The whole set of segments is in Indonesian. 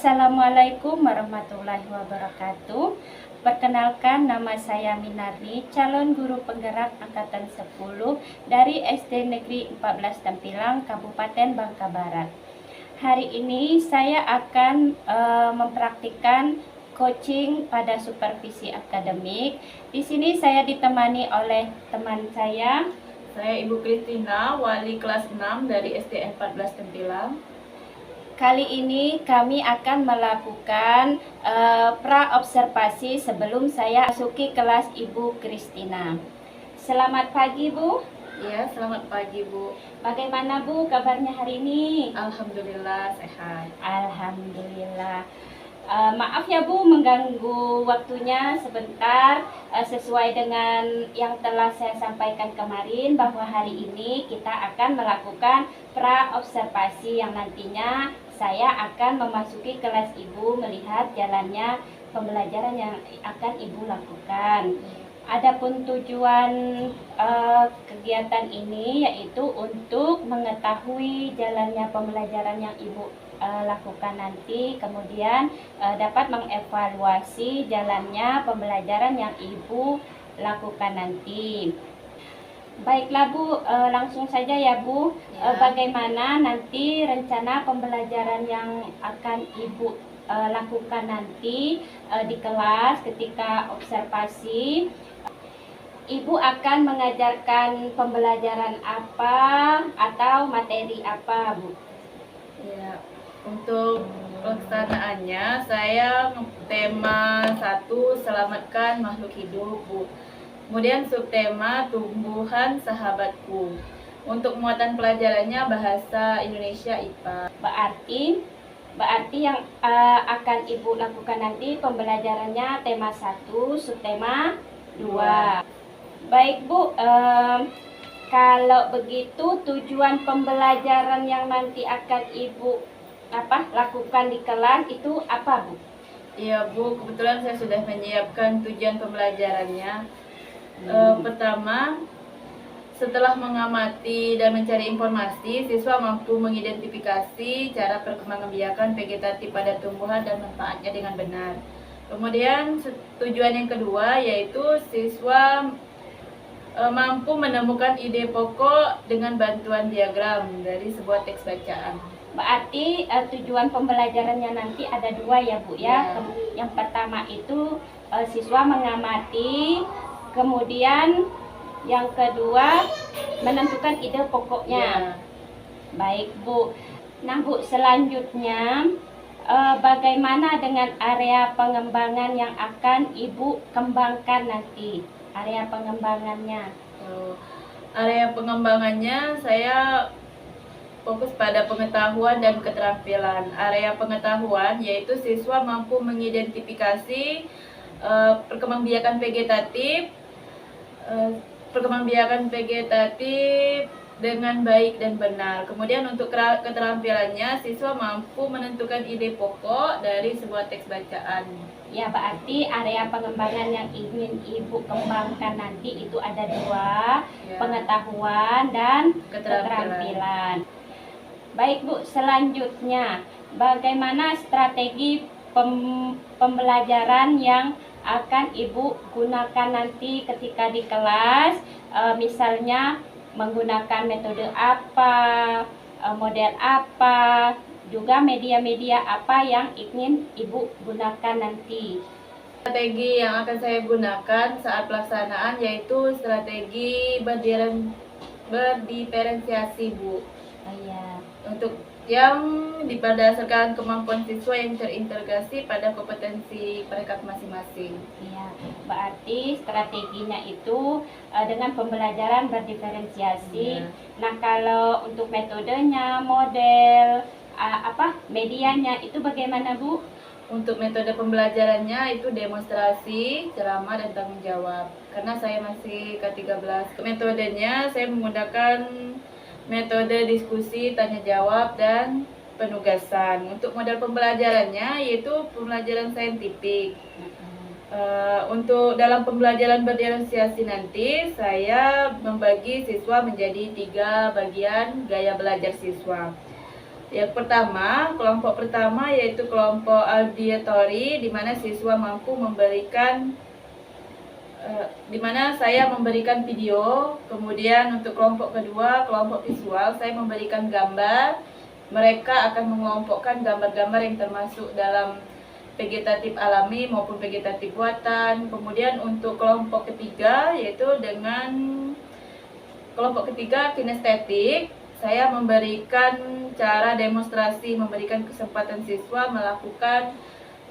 Assalamualaikum warahmatullahi wabarakatuh. Perkenalkan, nama saya Minarni, calon guru penggerak angkatan 10 dari SD Negeri 14 Tempilang, Kabupaten Bangka Barat. Hari ini saya akan mempraktikkan coaching pada supervisi akademik. Di sini saya ditemani oleh teman saya. Saya Ibu Kristina, wali kelas 6 dari SD 14 Tempilang. Kali ini kami akan melakukan pra-observasi sebelum saya masuki kelas Ibu Kristina. Selamat pagi, Bu. Ya, selamat pagi, Bu. Bagaimana, Bu, kabarnya hari ini? Alhamdulillah sehat. Alhamdulillah. Maaf ya, Bu, mengganggu waktunya sebentar. Sesuai dengan yang telah saya sampaikan kemarin, bahwa hari ini kita akan melakukan pra-observasi yang nantinya saya akan memasuki kelas Ibu, melihat jalannya pembelajaran yang akan Ibu lakukan. Adapun tujuan kegiatan ini yaitu untuk mengetahui jalannya pembelajaran yang Ibu lakukan nanti, kemudian dapat mengevaluasi jalannya pembelajaran yang Ibu lakukan nanti. Baiklah, Bu, langsung saja ya, Bu. Ya. Bagaimana nanti rencana pembelajaran yang akan Ibu lakukan nanti di kelas ketika observasi? Ibu akan mengajarkan pembelajaran apa atau materi apa, Bu? Ya, untuk pelaksanaannya saya tema 1 selamatkan makhluk hidup, Bu. Kemudian subtema tumbuhan sahabatku. Untuk muatan pelajarannya bahasa Indonesia IPA. Berarti yang akan Ibu lakukan nanti pembelajarannya tema 1, subtema 2. Baik, Bu, kalau begitu tujuan pembelajaran yang nanti akan Ibu lakukan di kelas itu apa, Bu? Iya, Bu, kebetulan saya sudah menyiapkan tujuan pembelajarannya. Pertama, setelah mengamati dan mencari informasi, siswa mampu mengidentifikasi cara perkembangbiakan vegetatif pada tumbuhan dan manfaatnya dengan benar. Kemudian tujuan yang kedua yaitu siswa mampu menemukan ide pokok dengan bantuan diagram dari sebuah teks bacaan. Berarti tujuan pembelajarannya nanti ada 2 ya, Bu ya. Ya. Yang pertama itu siswa mengamati, kemudian yang kedua menentukan ide pokoknya. Ya. Baik, Bu. Nah, Bu, selanjutnya bagaimana dengan area pengembangan yang akan Ibu kembangkan nanti? Area pengembangannya. Area pengembangannya saya fokus pada pengetahuan dan keterampilan. Area pengetahuan yaitu siswa mampu mengidentifikasi perkembangbiakan vegetatif dengan baik dan benar. Kemudian untuk keterampilannya, siswa mampu menentukan ide pokok dari sebuah teks bacaan. Ya, berarti area pengembangan yang ingin Ibu kembangkan nanti itu ada 2, Ya. pengetahuan dan keterampilan. Baik, Bu, selanjutnya bagaimana strategi pembelajaran yang akan Ibu gunakan nanti ketika di kelas? Misalnya menggunakan metode apa, model apa, juga media-media apa yang ingin Ibu gunakan nanti. Strategi yang akan saya gunakan saat pelaksanaan yaitu strategi berdiferensiasi, Bu. Oh iya. Untuk yang berdasarkan kemampuan siswa yang terintegrasi pada kompetensi mereka masing-masing. Iya, berarti strateginya itu dengan pembelajaran berdiferensiasi. Ya. Nah, kalau untuk metodenya, model, medianya itu bagaimana, Bu? Untuk metode pembelajarannya itu demonstrasi, ceramah, dan tanggung jawab. Karena saya masih K13. Metodenya saya menggunakan metode diskusi, tanya jawab, dan penugasan. Untuk model pembelajarannya yaitu pembelajaran saintifik. Untuk dalam pembelajaran berdiferensiasi nanti saya membagi siswa menjadi 3 bagian gaya belajar siswa. Yang pertama, kelompok pertama yaitu kelompok auditory, di mana siswa mampu memberikan di mana saya memberikan video. Kemudian untuk kelompok kedua, kelompok visual, saya memberikan gambar. Mereka akan mengelompokkan gambar-gambar yang termasuk dalam vegetatif alami maupun vegetatif buatan. Kemudian untuk kelompok ketiga, yaitu dengan kelompok ketiga kinestetik, saya memberikan cara demonstrasi, memberikan kesempatan siswa melakukan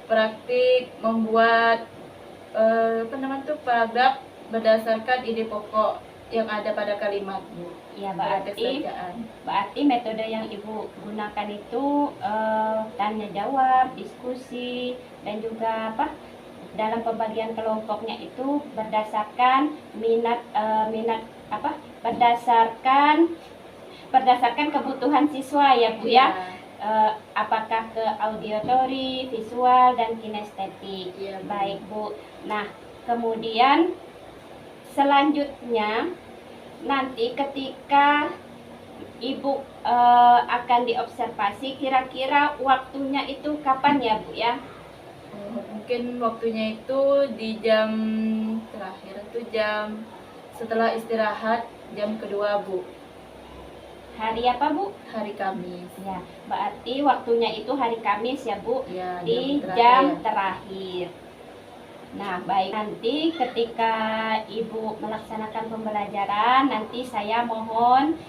praktik membuat paragraf berdasarkan ide pokok yang ada pada kalimat, Bu. Ya, berarti metode yang Ibu gunakan itu tanya jawab, diskusi, dan juga dalam pembagian kelompoknya itu berdasarkan berdasarkan kebutuhan siswa ya Bu ya. Apakah ke auditory, visual, dan kinestetik. Ya, baik Bu. Nah, kemudian selanjutnya nanti ketika Ibu akan diobservasi, kira-kira waktunya itu kapan ya Bu ya? Mungkin waktunya itu di jam terakhir, itu jam setelah istirahat, jam kedua, Bu. Hari apa Bu? Hari Kamis. Ya, berarti waktunya itu hari Kamis ya Bu, ya, di jam terakhir. Nah, baik, nanti ketika Ibu melaksanakan pembelajaran, nanti saya mohon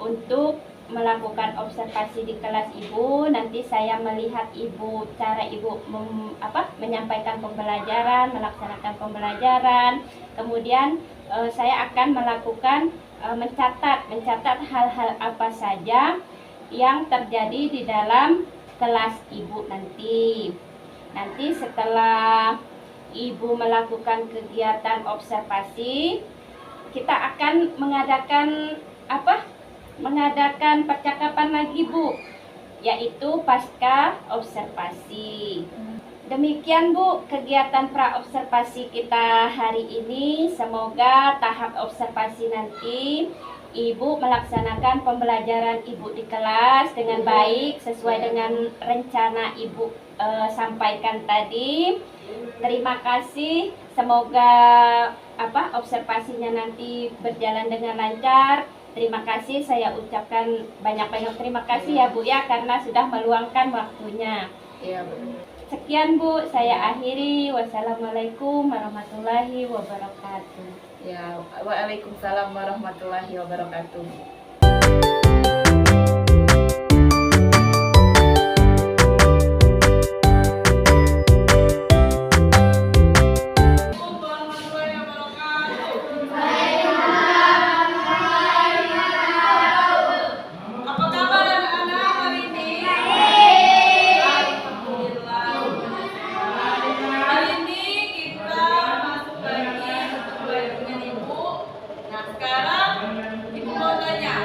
untuk melakukan observasi di kelas Ibu. Nanti saya melihat Ibu, cara Ibu menyampaikan pembelajaran, melaksanakan pembelajaran. Kemudian saya akan melakukan mencatat hal-hal apa saja yang terjadi di dalam kelas Ibu nanti. Nanti setelah Ibu melakukan kegiatan observasi, kita akan mengadakan percakapan lagi Bu, yaitu pasca observasi. Demikian Bu kegiatan pra-observasi kita hari ini. Semoga tahap observasi nanti Ibu melaksanakan pembelajaran Ibu di kelas dengan baik sesuai dengan rencana Ibu sampaikan tadi. Terima kasih. Semoga observasinya nanti berjalan dengan lancar. Terima kasih, saya ucapkan banyak-banyak terima kasih ya Bu ya, karena sudah meluangkan waktunya. Iya, Bu. Sekian Bu, saya akhiri. Wassalamualaikum warahmatullahi wabarakatuh. Ya, waalaikumsalam warahmatullahi wabarakatuh. Sekarang Ibu mau tanya,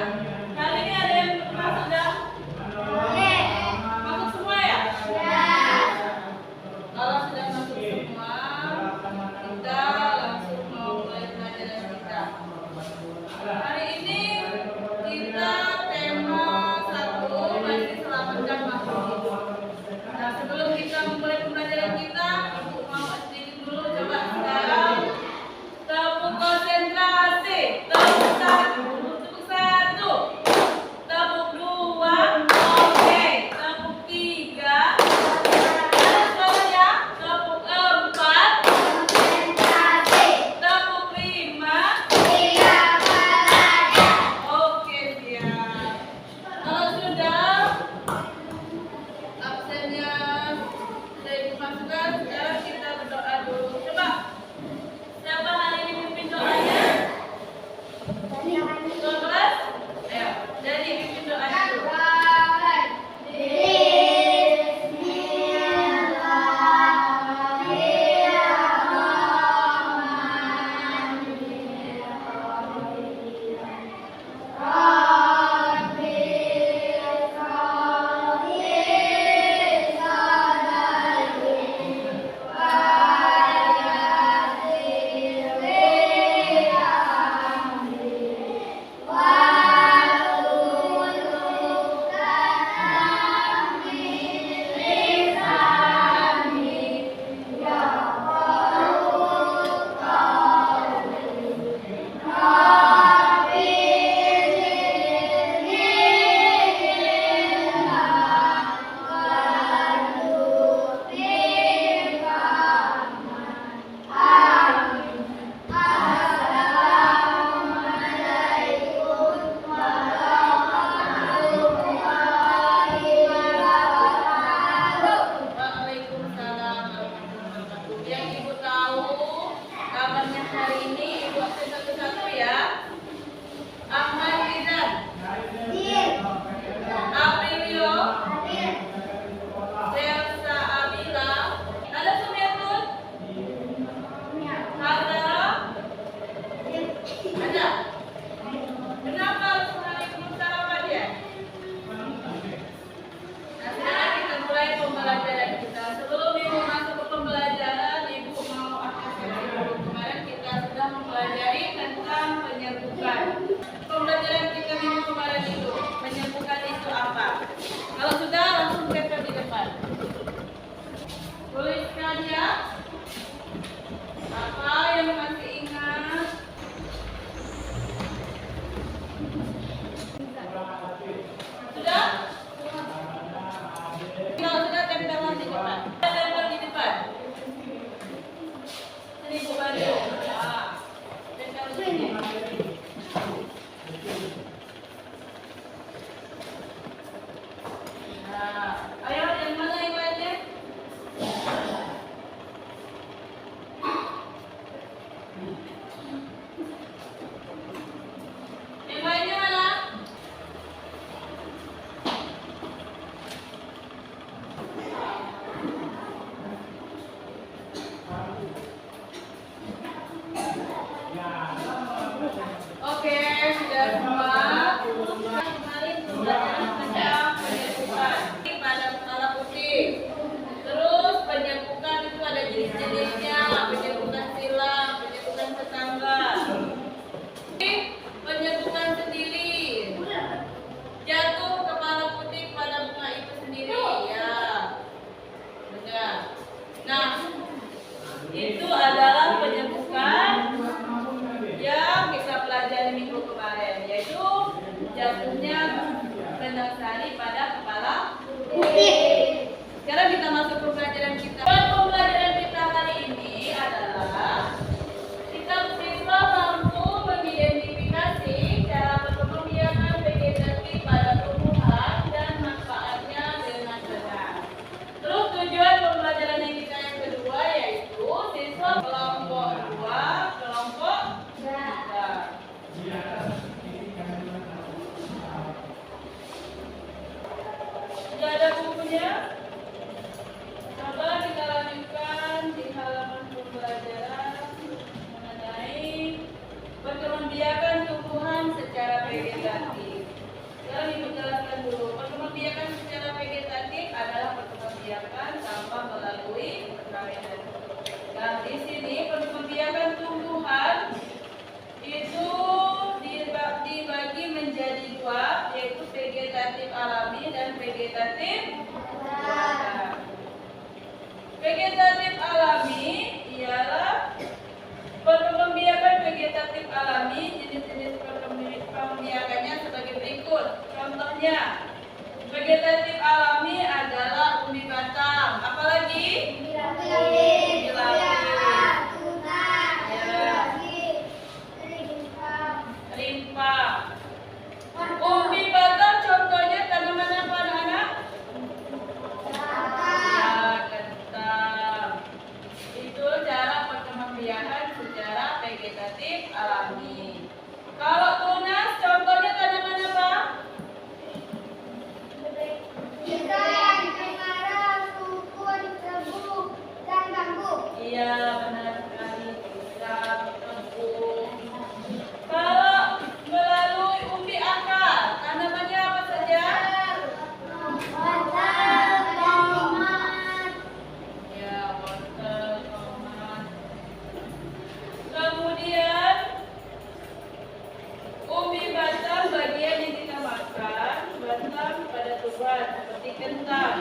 selanjutnya, coba kita lanjutkan di halaman pembelajaran mengenai perkembangbiakan tumbuhan secara vegetatif. Sekarang Ibu jelaskan dulu. Perkembangbiakan secara vegetatif adalah perkembangbiakan tanpa melalui perkawinan. Nah, di sini perkembangbiakan tumbuhan itu dibagi menjadi dua, yaitu vegetatif alami dan vegetatif buatan. Vegetatif alami ialah perkembangbiakan vegetatif alami. Jenis-jenis perkembangbiakannya sebagai berikut. Contohnya, vegetatif alami adalah umbi batang. Apalagi? Umbi lapis. Rimpa. Umbi batang contohnya tanaman apa anak-anak? Ya, kentang. Itu cara perkembangbiakan secara vegetatif alami. Kalau tunas contohnya tanaman apa? Ikan, cemara, sukun, tebu, dan bambu. Iya, benar sekali. Pisang, tebu. Kalau melalui umbi akar, tanamannya apa saja? Wortel, tomat. Ya, wortel, tomat. Kemudian umbi batang bagian yang kita makan, batang pada tumbuhan seperti kentang.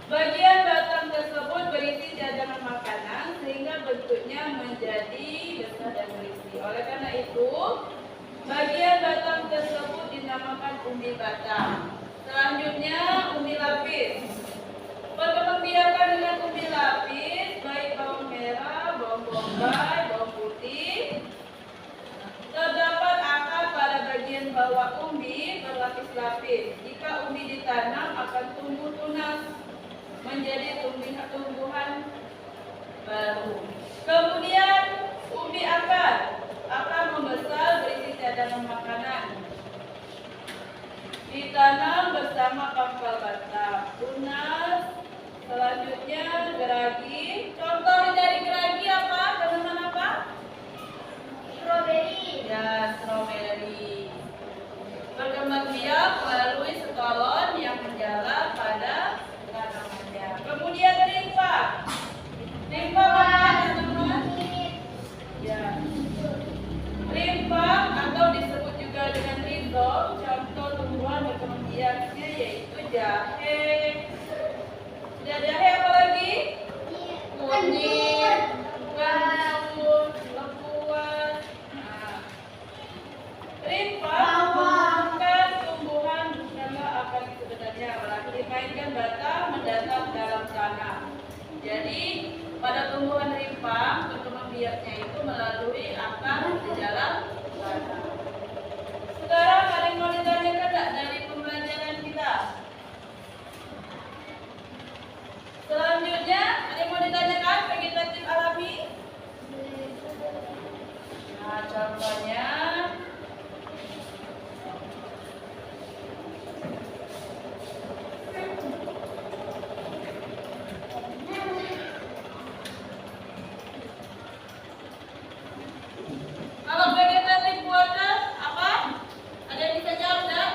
Bagian batang tersebut berisi jajanan makanan sehingga bentuknya menjadi besar dan berisi. Oleh karena itu, bagian batang tersebut dinamakan umbi batang. Selanjutnya, umbi lapis. Perkembangbiakan dengan umbi lapis, baik bawang merah, bawang bombay, bawang putih. Terdapat akar pada bagian bawah umbi berlapis-lapis. Jika umbi ditanam akan tumbuh tunas menjadi tumbuhan baru. Kemudian umbi akar akan membesar berisi cadangan makanan. Ditanam bersama pangkal batang. Tunas. Selanjutnya geragi. Contoh dari geragi apa? Tanaman apa? Stroberi. Ya, stroberi. Berkembang biak melalui stolon yang menjalar pada tanamannya. Kemudian rimpa. Rimpa apa teman-teman? Ya. Rimpa atau disebut juga dengan rizom. Contoh tumbuhan berkembang biaknya yaitu jahe. Sudah jahe apa lagi? Kunyit, kencur, lengkuas. Nah, rimpa bukan tumbuhan bukanlah akar sebenarnya, melainkan dimainkan batang mendatar dalam tanah. Jadi pada tumbuhan rimpa perkembang biaknya itu melalui akar di dalam tanah. Sekarang ada yang mau ditanyakan enggak dari pembelajaran kita? Selanjutnya ada yang mau ditanyakan vegetatif alami? Nah, contohnya kalau vegetatif buatan apa? Ada yang bisa jawab enggak?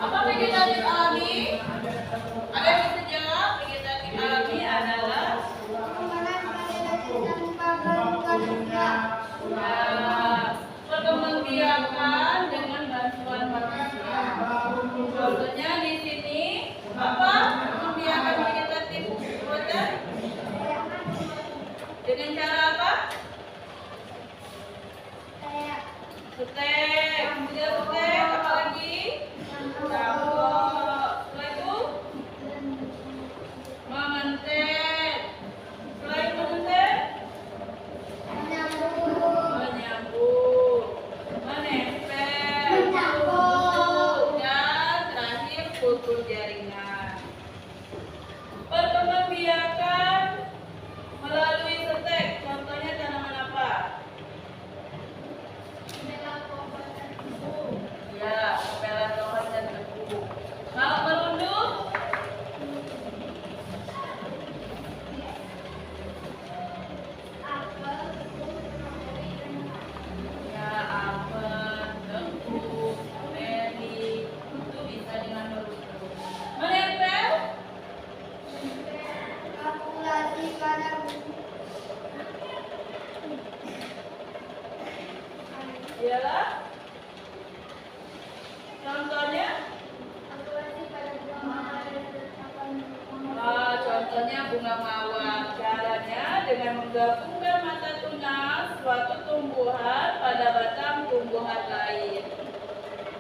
Apa vegetatif alami? Ada yang bisa jawab? Vegetatif alami adalah perkembangbiakan dengan bantuan manusia. Contohnya di sini apa? Perkembangbiakan vegetatif buatan dengan cara apa? Setek. Kemudian setek apa lagi? Cambok. Setelah itu Contohnya bunga mawar. Caranya dengan menggabungkan mata tunas suatu tumbuhan pada batang tumbuhan lain.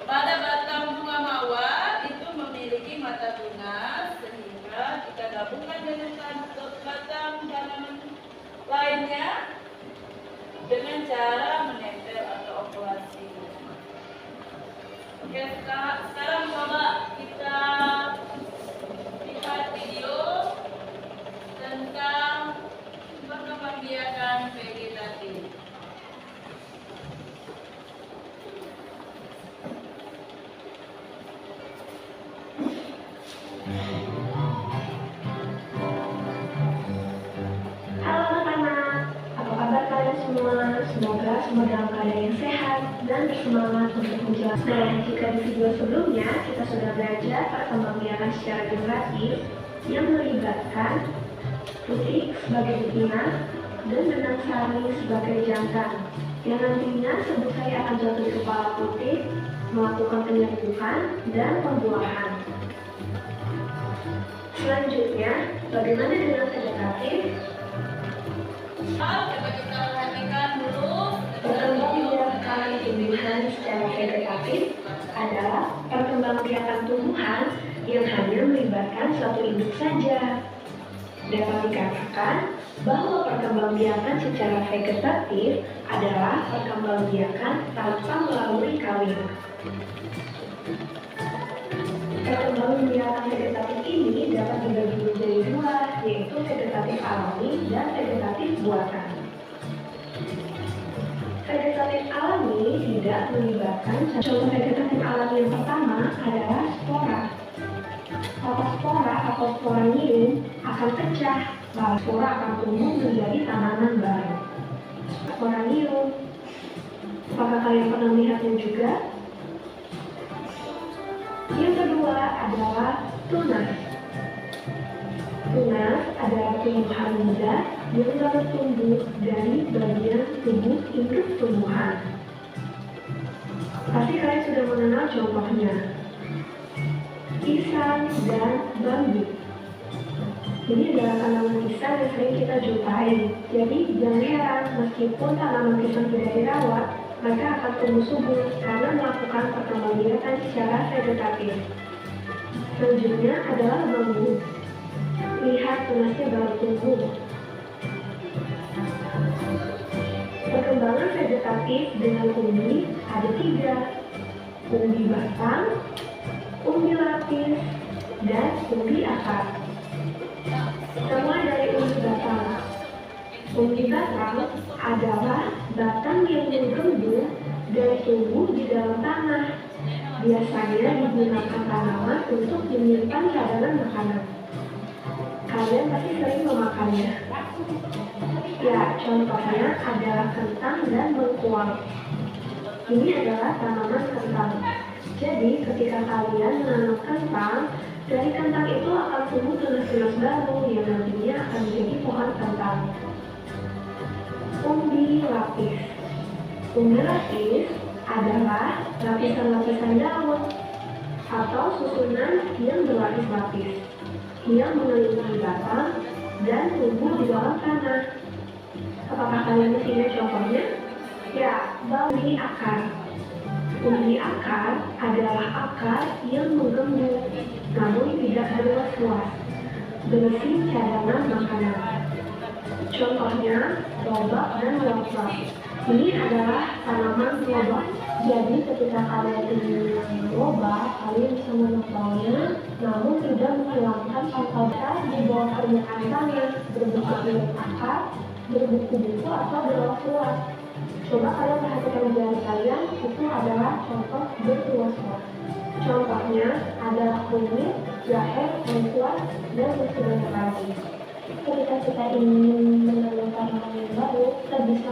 Pada batang bunga mawar itu memiliki mata tunas, sehingga kita gabungkan dengan batang tanaman lainnya dengan cara menempel atau okulasi. Oke, sekarang coba kita lihat video tentang perkembangbiakan vegetatif. Halo anak-anak, apa kabar kalian semua? Semoga semua dalam keadaan yang sehat dan bersemangat untuk menjalani. Nah, jika di video sebelumnya kita sudah belajar perkembangbiakan secara generatif yang melibatkan putih sebagai betina dan benang sari sebagai jantan, yang nantinya sebut saya akan jatuh di kepala putih, melakukan penyerbukan dan pembuahan. Selanjutnya, bagaimana dengan vegetatif? Coba kita perhatikan dulu Perkembangbiakan tumbuhan secara vegetatif adalah perkembangbiakan tumbuhan yang hanya melibatkan satu induk saja. Dapat dikatakan bahwa perkembangbiakan secara vegetatif adalah perkembangbiakan tanpa melalui kawin. Perkembangbiakan vegetatif ini dapat dibagi menjadi dua, yaitu vegetatif alami dan vegetatif buatan. Vegetatif alami tidak melibatkan contoh vegetatif alami yang pertama adalah spora. Patah spora atau sporanium akan pecah, lalu spora akan tumbuh menjadi tanaman baru. Sporanium. Apakah kalian pernah melihatnya juga? Yang kedua adalah tunas. Tunas adalah tumbuhan muda yang baru tumbuh dari bagian tubuh induk tumbuhan. Pasti kalian sudah mengenal contohnya. Pisang dan bambu. Ini adalah tanaman pisang yang sering kita jumpai. Jadi jangan heran meskipun tanaman pisang tidak dirawat, mereka akan tumbuh subur karena melakukan perkembangbiakan secara vegetatif. Selanjutnya adalah bambu. Lihat tunasnya baru tumbuh. Perkembangan vegetatif dengan umbi ada tiga: umbi batang, umbi lapis, dan umbi akar. Semua dari umbi batang. Umbi batang adalah batang yang mengembung dan tumbuh di dalam tanah. Biasanya digunakan tanaman untuk menyimpan cadangan makanan. Kalian pasti sering memakannya. Ya, contohnya adalah kentang dan bengkuang. Ini adalah tanaman kentang. Jadi, ketika kalian menanam kentang, dari kentang itu akan tumbuh tunas-tunas baru yang nantinya akan menjadi pohon kentang. Umbi lapis. Umbi lapis adalah lapisan-lapisan daun atau susunan yang berlapis-lapis yang mengelilingi batang dan tumbuh di dalam tanah. Apakah kalian mesti contohnya? Ya, umbi akar. Umbi akar adalah akar yang menggembung namun tidak berluas-luas, berisi cadangan makanan. Contohnya, lobak dan lobak. Ini adalah tanaman lobak. Jadi ketika kalian ingin lobak, kalian bisa menempelnya, namun tidak menghilangkan pangkatnya di bawah permukaan tanah, berbentuk akar, berbuku-buku atau berluas-luas. Coba kalian perhatikan jari kalian, itu adalah contoh berluas-luas. Contohnya adalah kunyit, jahe, lengkuas, dan masih banyak lagi. Ketika kita ingin menanam tanaman yang baru, kita bisa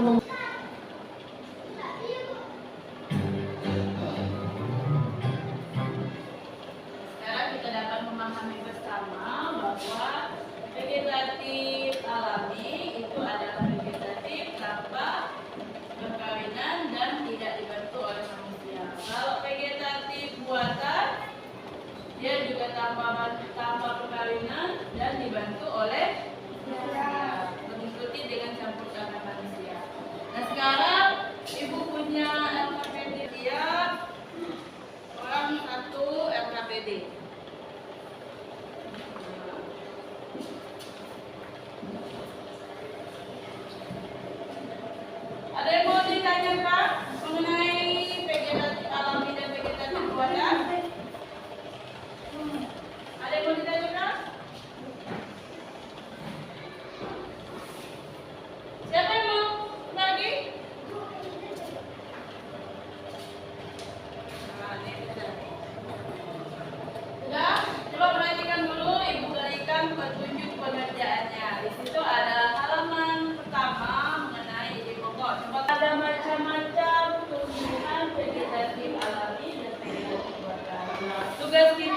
Sekarang kita dapat memahami bersama bahwa vegetatif alami itu adalah vegetatif tanpa perkawinan dan tidak dibantu oleh manusia. Kalau vegetatif buatan, dia juga tanpa perkawinan dan dibantu oleh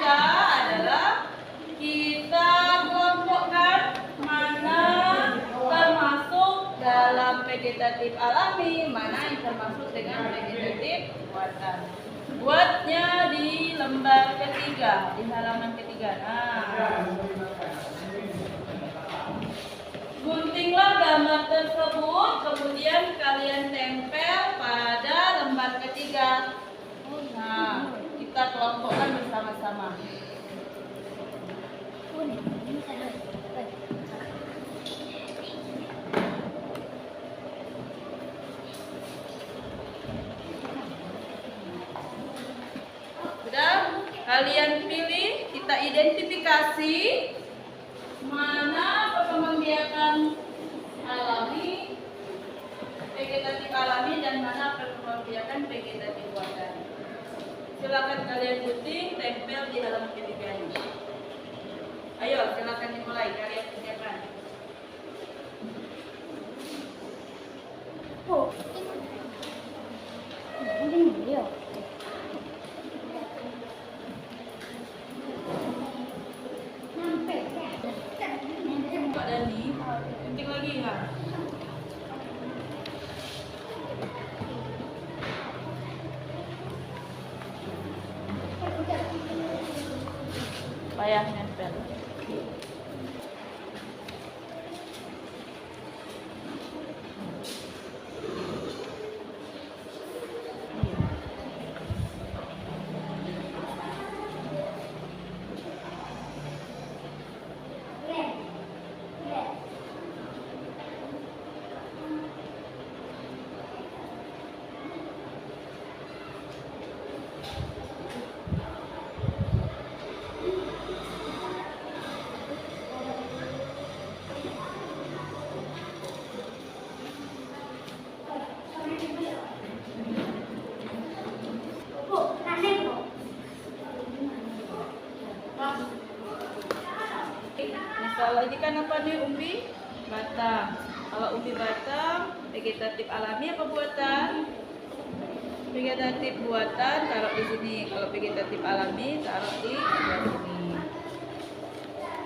kita adalah kita kelompokkan mana termasuk dalam vegetatif alami, mana yang termasuk dengan vegetatif buatan. Buatnya di lembar ketiga, di halaman ketiga. Nah, guntinglah gambar tersebut, kemudian kalian tempel pada lembar ketiga. Nah, kita kelompokkan bersama-sama. Sudah, kalian pilih, kita identifikasi mana perkembangbiakan alami, vegetatif alami, dan mana perkembangbiakan vegetatif buatan. Silakan kalian gunting, tempel di halaman ketiga ini. Ayo, silakan dimulai, kalian kerjakan. Pak Dani, gunting lagi nggak? Payah nempel. Kalau ini kan apa nih, umbi batang. Kalau umbi batang, vegetatif alami apa buatan? Vegetatif buatan taruh di sini. Kalau vegetatif alami taruh di sebelah sini.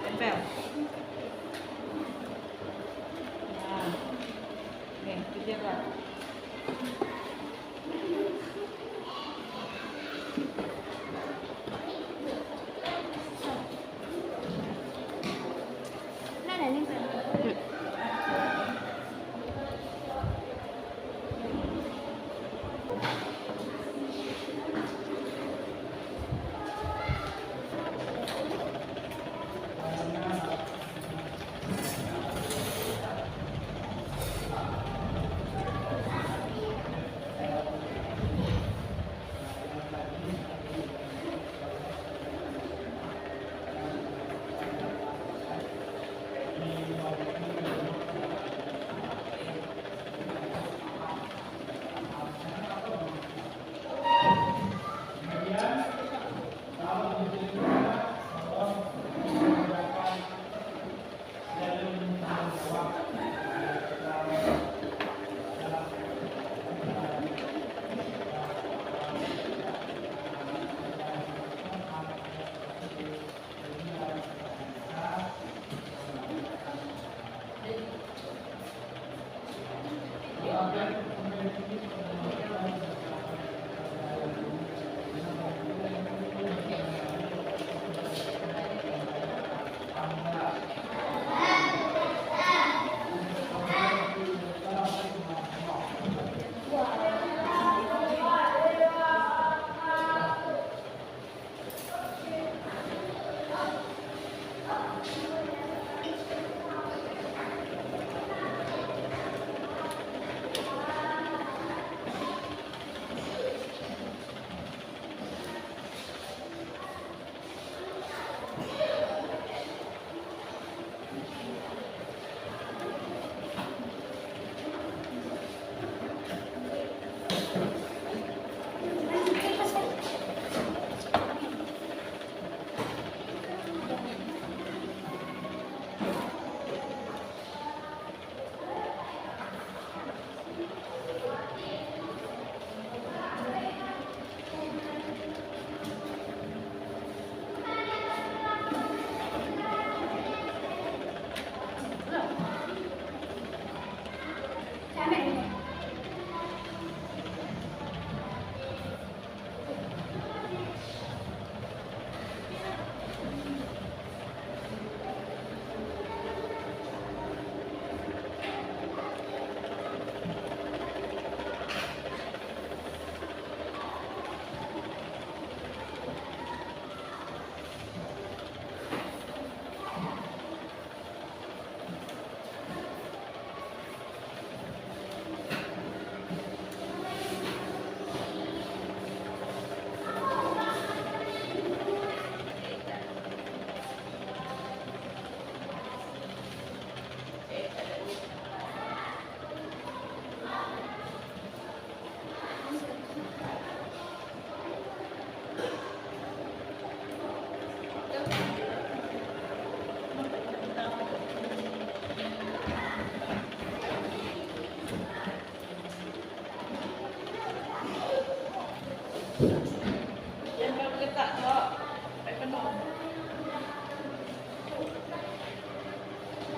Tempel. Nah, oke, kerjakan.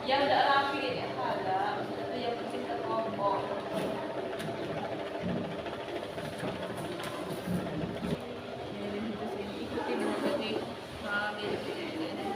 Ya udah rapi ya, ada. Yang penting terkelompok. Ikuti berbagai mirip-mirip.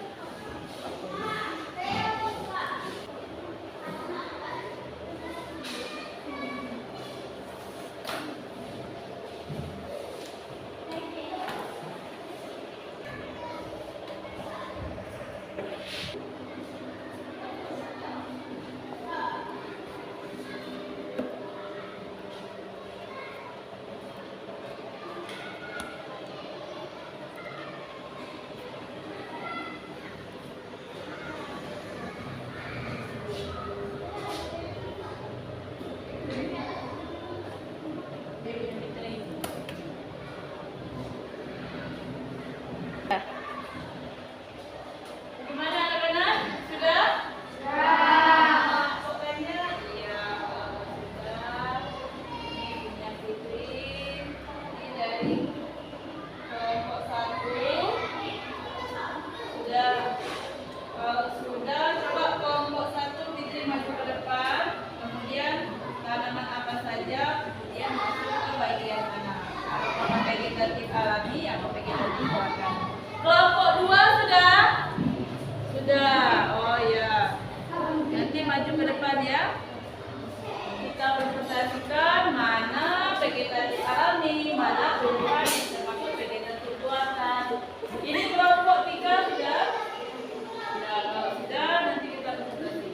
Gimana anak-anak? Sudah? Sudah. Pokoknya iya. Sudah. Ini punya Fitri. Ini dari kelompok 1. Sudah. Kalau sudah, coba kelompok 1 Fitri maju ke depan. Kemudian tanaman apa saja, kemudian masuk ke bagian mana. Apakah vegetatif alami atau vegetatif buatan. Kelompok 2 sudah? Sudah. Oh ya. Nanti maju ke depan ya. Kita presentasikan mana vegetatif alami, mana tumbuhan termasuk vegetatif buatan. Ini kelompok 3 sudah? Sudah. Kalau sudah nanti kita presentasi.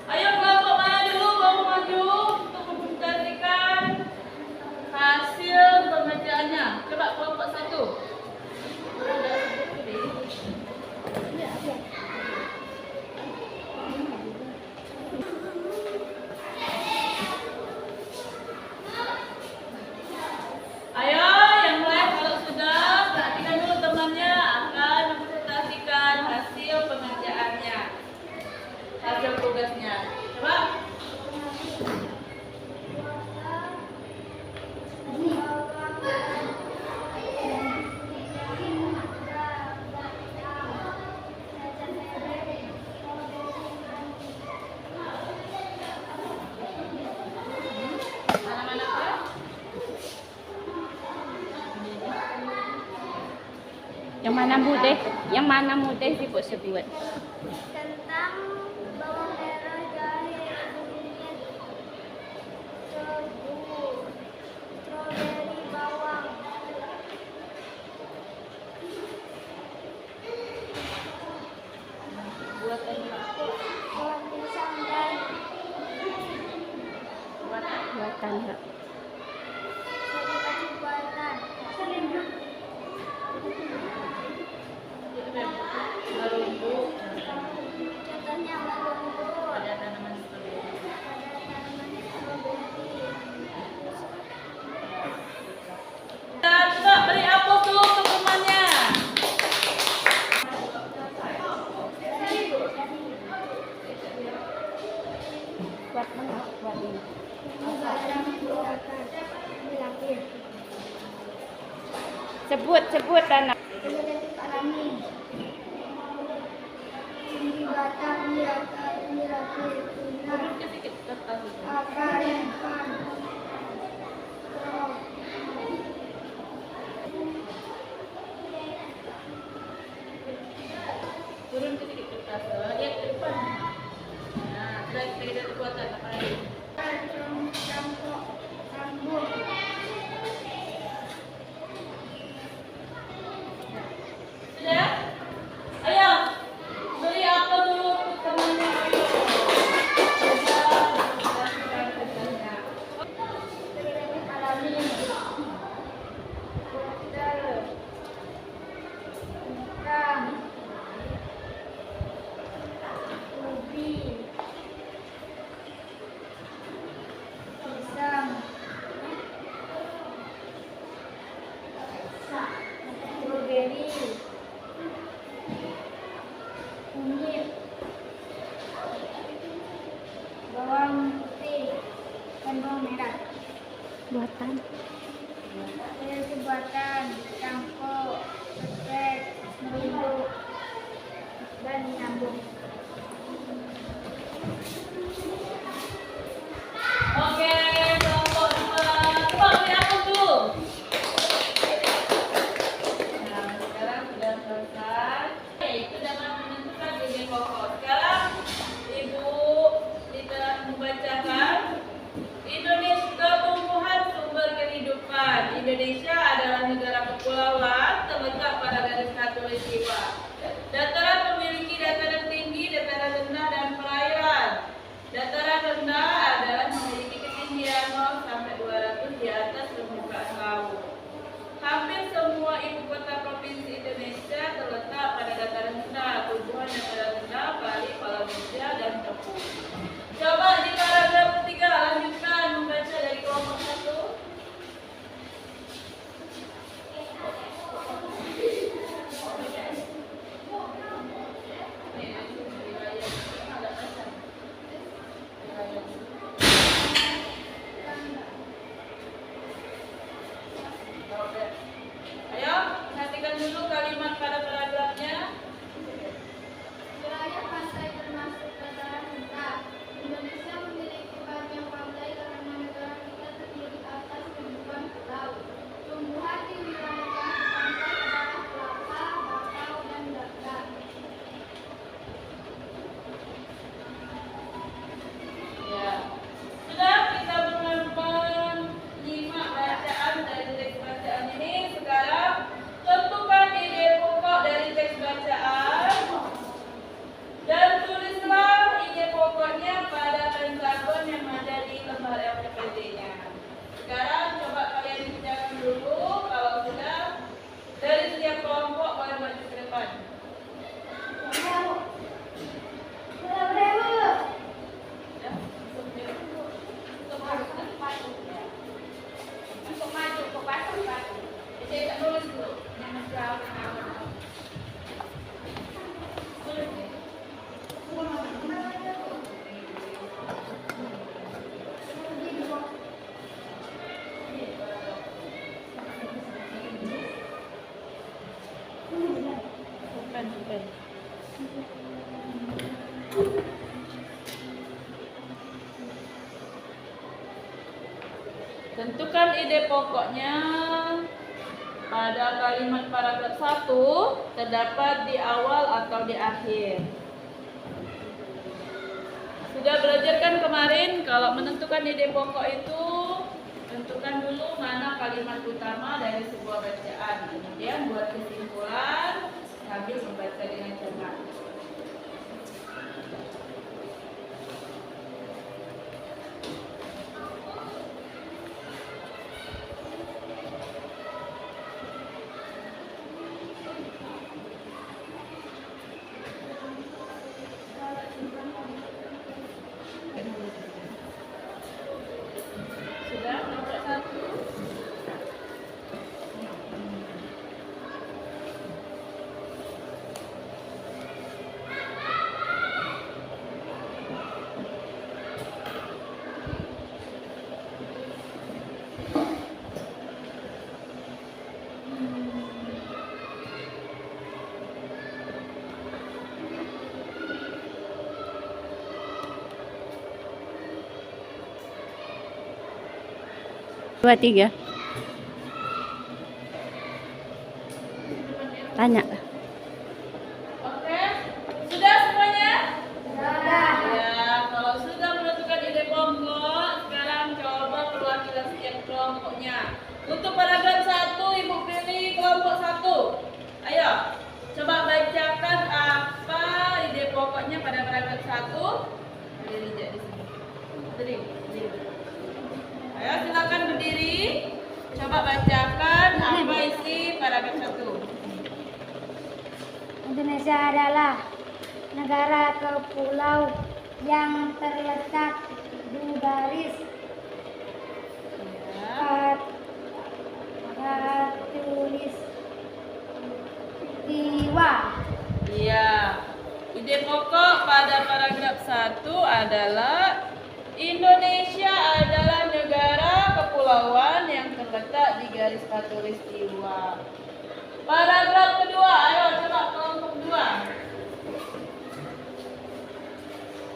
Ayo kelompok mana dulu mau maju untuk mempresentasikan hasil pengerjaannya. Coba kelompok 1. Sudah sebut dulu. Ayo yang lain kalau sudah perhatikan dulu temannya akan mempresentasikan hasil pengerjaannya, hasil tugasnya. Coba. Tanaman apa? Yang mana mudah? Yang mana mudah sebut? Kentang, bawang merah, jahe, kunyit, tebu, stroberi, bawang. Buatan Buat pisang dan Buatan Kak. vegetatif buatan. Selimut. berumbu. Contohnya berumbu. Ada tanaman stroberi. Ada tanaman stroberi. Coba beri aplaus dulu untuk temannya. Buat mana? Buat ini. Sebut anak. Vegetatif alami. Tinggi batang, biakar, mirapir, tunas, Sedikit kertas itu. akar, lempan, strok. Turun ke sedikit kertas. Lihat ke depan. Nah, sudah kita lihat kekuatan apa lagi? Cangkok, rambut. Sudah? Ayo, beri apa dulu untuk temannya? Ayo. Vegetatif alami. Wortel, kentang, ubi, pisang, stroberi, kunyit, bawang putih, dan bawang merah. Buatan. Vegetatif buatan, cangkok, petek, merunduk, dan nyambung. Tentukan ide pokoknya pada kalimat paragraf 1 terdapat di awal atau di akhir. Sudah belajar kan kemarin kalau menentukan ide pokok itu tentukan dulu mana kalimat utama dari sebuah bacaan. Kemudian buat kesimpulan sambil membaca dengan cermat. Sudah nomor 1. Dua, tiga. Tanya. Oke, sudah semuanya? Ya, kalau sudah menentukan ide pokok, sekarang coba perwakilan setiap kelompoknya. Untuk paragraf 1, Ibu pilih kelompok 1. Ayo, coba bacakan apa ide pokoknya pada paragraf 1. Berdiri di sini. Berdiri. Ayo, silakan berdiri. Coba bacakan apa isi paragraf 1. Indonesia adalah negara kepulau yang terletak di garis khatulistiwa. Iya. Ide pokok pada paragraf 1 adalah Indonesia adalah negara kepulauan yang terletak di garis khatulistiwa. Paragraf kedua, ayo coba kelompok 2.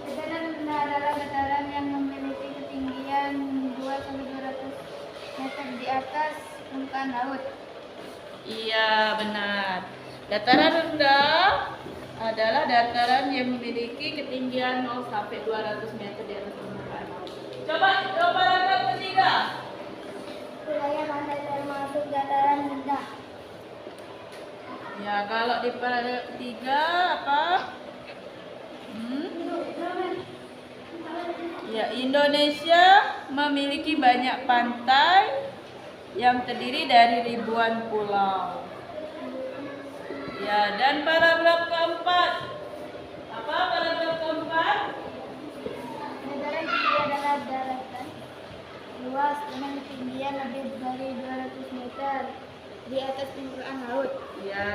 Dataran rendah adalah dataran yang memiliki ketinggian 200-200 meter di atas permukaan laut. Iya, benar. Dataran rendah adalah dataran yang memiliki ketinggian 0 sampai 200 meter di atas permukaan laut. Coba paragraf ketiga. Wilayah pantai termasuk dataran rendah. Ya, kalau di paragraf ketiga apa? Ya, Indonesia memiliki banyak pantai yang terdiri dari ribuan pulau. Ya, dan paragraf keempat. Apa paragraf keempat? Dataran tinggi adalah daratan luas dengan ketinggian lebih dari 200 meter di atas permukaan laut. Ya.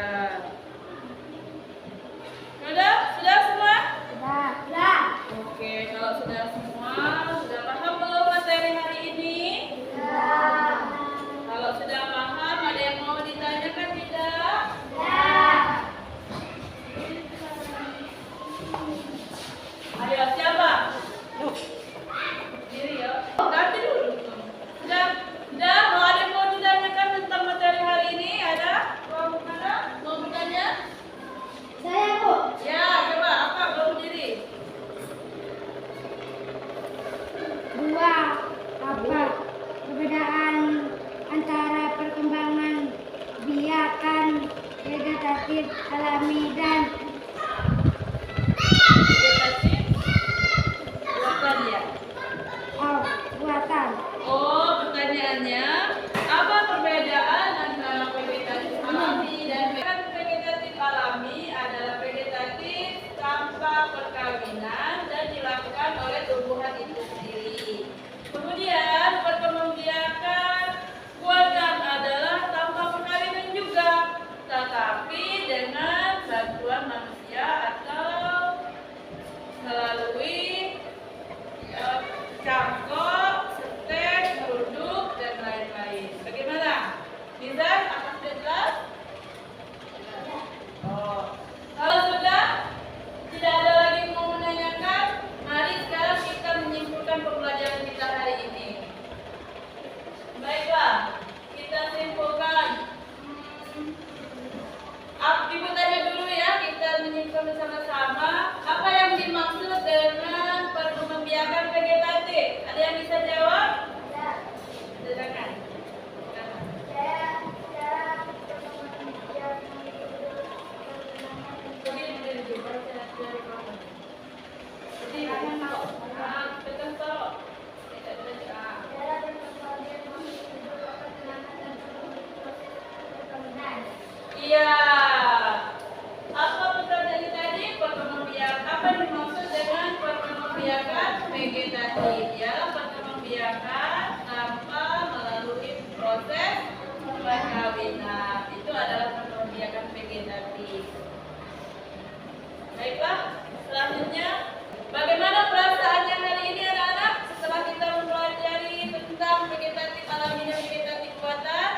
Sudah semua? Sudah. Oke, kalau sudah semua, sudah paham belum materi hari ini? Sudah. Kalau sudah paham, ada yang mau ditanyakan tidak? Ayo, siapa? Diri ya. Nanti dulu. Sudah, mau ada yang mau ditanyakan tentang materi hari ini? Ada? Mau bertanya? Saya, Bu. Ya, coba apa? Mau diri. Dua, apa perbedaan antara perkembangan biakan vegetatif alami dan Vegetatif buatan ya. buatan? Oh, pertanyaannya, apa perbedaan antara vegetatif alami dan vegetatif alami adalah vegetatif tanpa perkawinan dan dilakukan oleh tumbuhan itu sendiri. Kemudian perkembangbiakan buatan adalah tanpa perkawinan juga, tetapi dengan bantuan manusia atau melalui cangkok, setek, geruduk, dan lain-lain. Bagaimana? Bisa? Akan sudah jelas? Oh. Kalau sudah tidak ada lagi yang mau menanyakan, mari sekarang kita menyimpulkan pembelajaran kita hari ini. perkembangbiakan vegetatif. Ialah perkembangbiakan tanpa melalui proses perkawinan. Itu adalah perkembangbiakan vegetatif. Baiklah, selanjutnya bagaimana perasaannya hari ini anak-anak setelah kita mempelajari tentang vegetatif alami dan vegetatif buatan?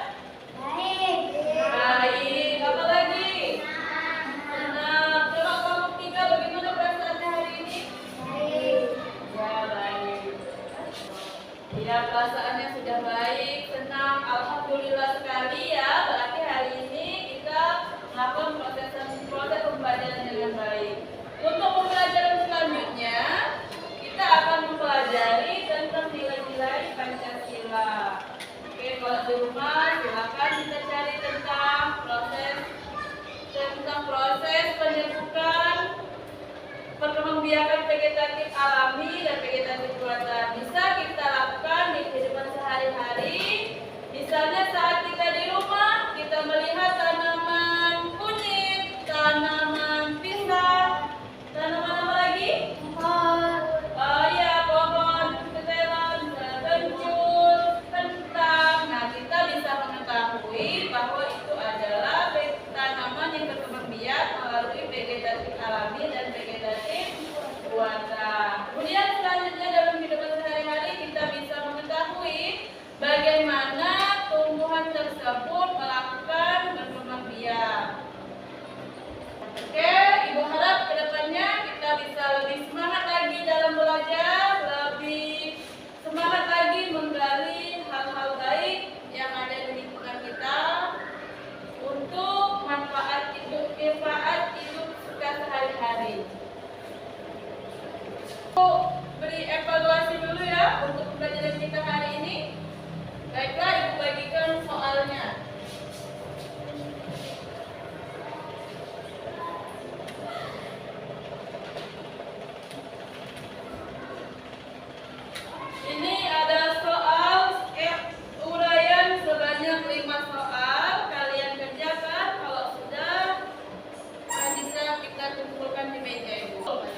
Baik, apa lagi? Senang. Coba kamu tiga, bagaimana perasaannya hari ini? Ya, baik. Ya, perasaannya sudah baik, senang, alhamdulillah sekali ya. Berarti hari ini kita melakukan proses pembelajaran dengan baik. Untuk pembelajaran selanjutnya, kita akan mempelajari tentang nilai-nilai Pancasila. Oke, kalau di rumah silakan kita cari tentang proses penyerbukan perkembangbiakan vegetatif alami dan vegetatif buatan. Bisa kita lakukan di kehidupan sehari-hari. Misalnya saat kita di rumah, kita melihat tanaman kunyit, tanaman pisang, tanaman apa lagi? Oh ya, pohon ketelan, kencur, kentang. Nah, kita bisa mengetahui bahwa itu adalah tanaman yang berkembang biak melalui vegetatif alami dan vegetatif buatan. Kemudian selanjutnya dalam kehidupan sehari-hari kita bisa mengetahui bagaimana tumbuhan tersebut melakukan berkembang biak. Oke, Ibu harap kedepannya kita bisa lebih semangat lagi dalam belajar, lebih semangat lagi menggali hal-hal baik yang ada di lingkungan kita untuk manfaat hidup kita sehari-hari. Beri evaluasi dulu ya untuk pembelajaran kita hari ini. Baiklah, Ibu bagikan soalnya. Ini ada soal uraian sebanyak 5 soal. Kalian kerjakan. Kalau sudah, bisa kita kumpulkan di meja Ibu.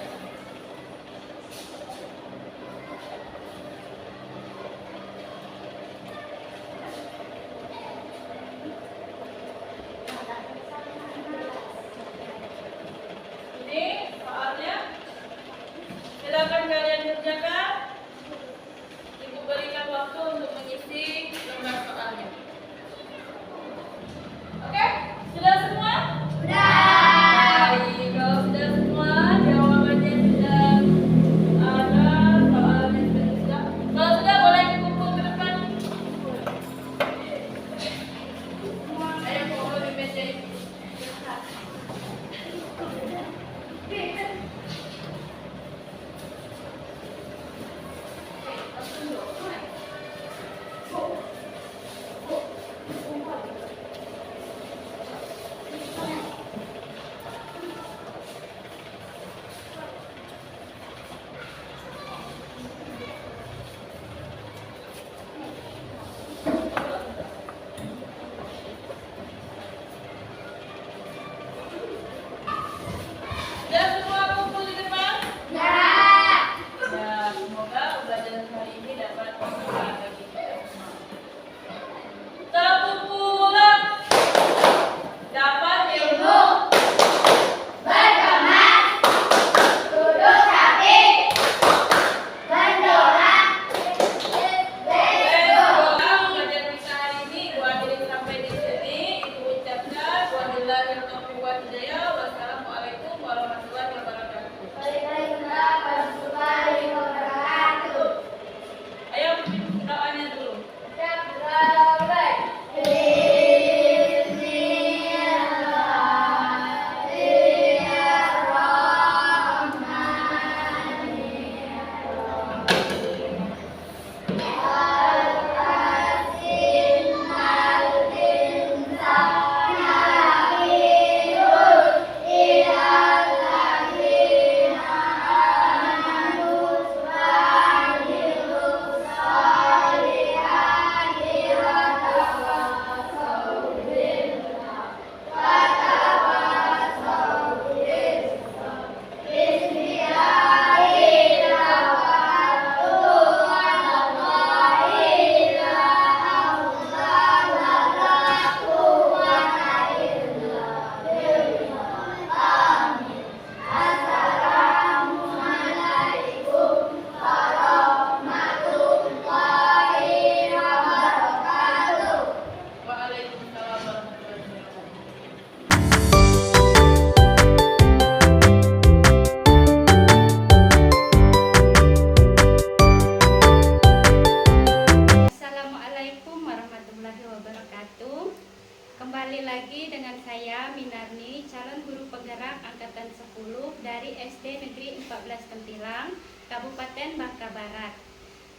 Kempilang, Kabupaten Bangka Barat.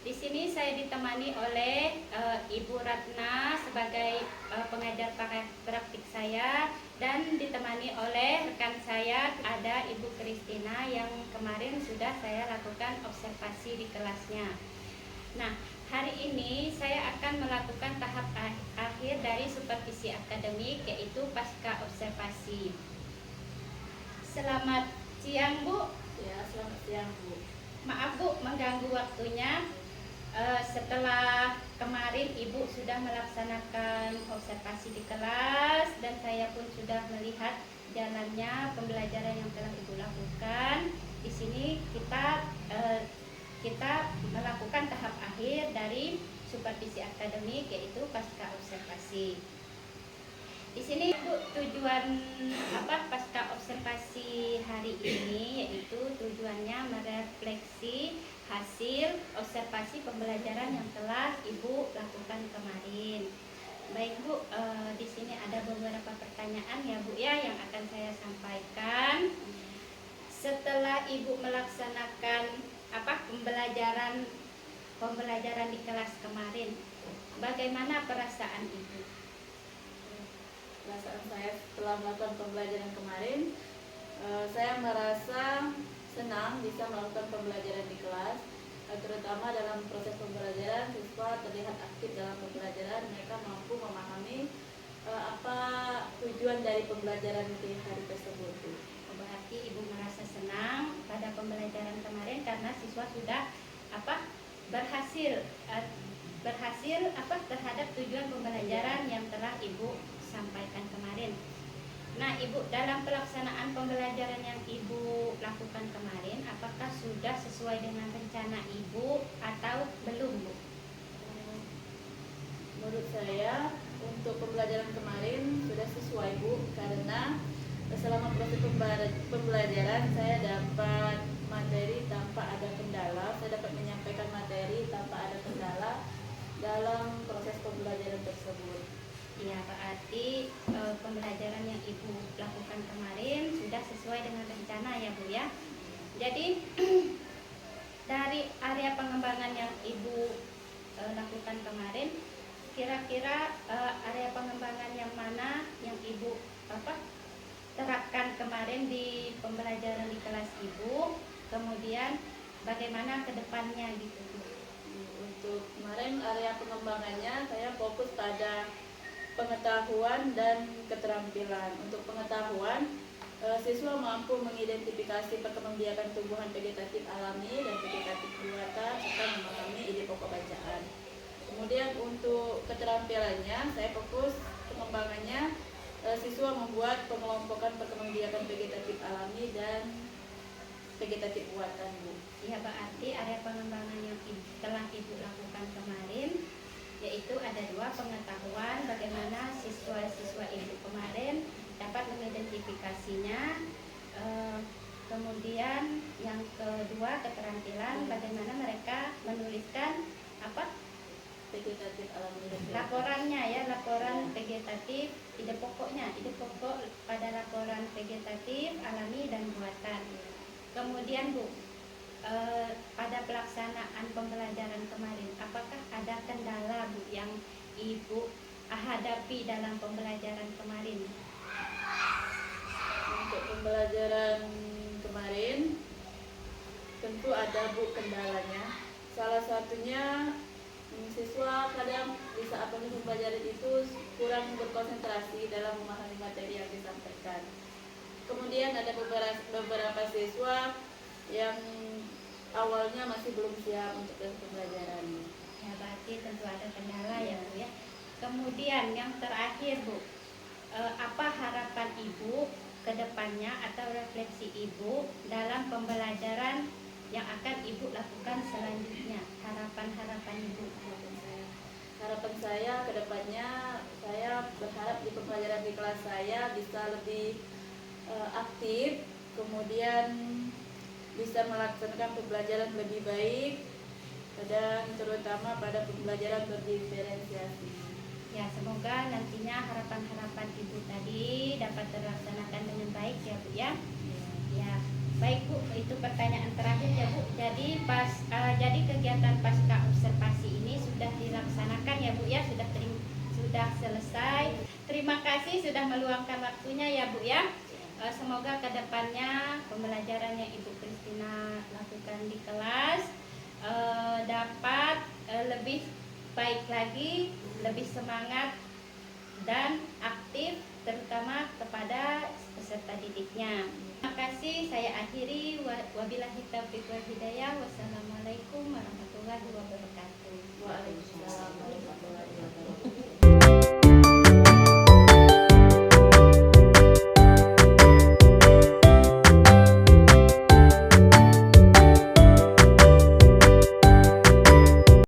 Di sini saya ditemani oleh Ibu Ratna sebagai pengajar praktik saya, dan ditemani oleh rekan saya ada Ibu Kristina yang kemarin sudah saya lakukan observasi di kelasnya. Nah, hari ini saya akan melakukan tahap akhir dari supervisi akademik, yaitu pasca observasi. Selamat siang, Bu. Ya, selamat siang, Bu. Maaf, Bu, mengganggu waktunya. Setelah kemarin Ibu sudah melaksanakan observasi di kelas, dan saya pun sudah melihat jalannya pembelajaran yang telah Ibu lakukan. Di sini kita melakukan tahap akhir dari supervisi akademik, yaitu pasca observasi. Di sini, Bu, tujuan pasca observasi hari ini yaitu tujuannya merefleksi hasil observasi pembelajaran yang telah Ibu lakukan kemarin. Baik, Bu, di sini ada beberapa pertanyaan ya, Bu, ya, yang akan saya sampaikan. Setelah Ibu melaksanakan pembelajaran di kelas kemarin, bagaimana perasaan Ibu? Perasaan saya setelah melakukan pembelajaran kemarin, saya merasa senang bisa melakukan pembelajaran di kelas, terutama dalam proses pembelajaran siswa terlihat aktif dalam pembelajaran. Mereka mampu memahami apa tujuan dari pembelajaran di hari tersebut. Berarti Ibu merasa senang pada pembelajaran kemarin karena siswa sudah berhasil terhadap tujuan pembelajaran yang telah Ibu sampaikan kemarin. Nah, Ibu, dalam pelaksanaan pembelajaran yang Ibu lakukan kemarin, apakah sudah sesuai dengan rencana Ibu atau belum, Bu? Menurut saya untuk pembelajaran kemarin sudah sesuai, Bu, karena selama proses pembelajaran saya dapat materi tanpa ada kendala. Saya dapat menyampaikan materi tanpa ada kendala dalam proses pembelajaran tersebut. Ya, berarti pembelajaran yang Ibu lakukan kemarin sudah sesuai dengan rencana ya, Bu, ya. Jadi dari area pengembangan yang Ibu lakukan kemarin, kira-kira area pengembangan yang mana yang Ibu terapkan kemarin di pembelajaran di kelas Ibu, kemudian bagaimana ke depannya gitu, Bu? Untuk kemarin area pengembangannya saya fokus pada pengetahuan dan keterampilan. Untuk pengetahuan, siswa mampu mengidentifikasi perkembangbiakan tumbuhan vegetatif alami dan vegetatif buatan serta memahami ide pokok bacaan. Kemudian untuk keterampilannya, saya fokus pengembangannya siswa membuat pengelompokan perkembangbiakan vegetatif alami dan vegetatif buatan, Bu. Ya, berarti area pengembangan yang telah Ibu lakukan kemarin yaitu ada dua: pengetahuan, bagaimana siswa-siswa Ibu kemarin dapat mengidentifikasinya, kemudian yang kedua keterampilan, bagaimana mereka menuliskan Vegetatif alami dan laporannya ya, laporan vegetatif, ide pokok pada laporan vegetatif alami dan buatan. Kemudian, Bu, pada pelaksanaan pembelajaran kemarin, apakah ada kendala, Bu, yang Ibu hadapi dalam pembelajaran kemarin? Untuk pembelajaran kemarin tentu ada, Bu, kendalanya. Salah satunya siswa kadang di saat pembelajaran itu kurang berkonsentrasi dalam memahami materi yang disampaikan. Kemudian ada beberapa siswa yang awalnya masih belum siap untuk pembelajaran. Ya, berarti tentu ada kendala ya, Bu, ya. Kemudian yang terakhir, Bu, apa harapan Ibu ke depannya atau refleksi Ibu dalam pembelajaran yang akan Ibu lakukan selanjutnya? Harapan Ibu. Harapan saya ke depannya, saya berharap di pembelajaran di kelas saya bisa lebih aktif, kemudian bisa melaksanakan pembelajaran lebih baik, dan terutama pada pembelajaran berdiferensiasi. Ya, semoga nantinya harapan-harapan Ibu tadi dapat terlaksanakan dengan baik ya, Bu, ya. Ya, Baik Bu, itu pertanyaan terakhir ya Bu. Jadi kegiatan pasca observasi ini sudah dilaksanakan ya Bu ya, sudah selesai. Terima kasih sudah meluangkan waktunya ya Bu ya. Semoga kedepannya pembelajaran yang Ibu Kristina lakukan di kelas dapat lebih baik lagi, lebih semangat dan aktif, terutama kepada peserta didiknya. Terima kasih, saya akhiri. Wabillahi taufiq wal hidayah. Wassalamualaikum.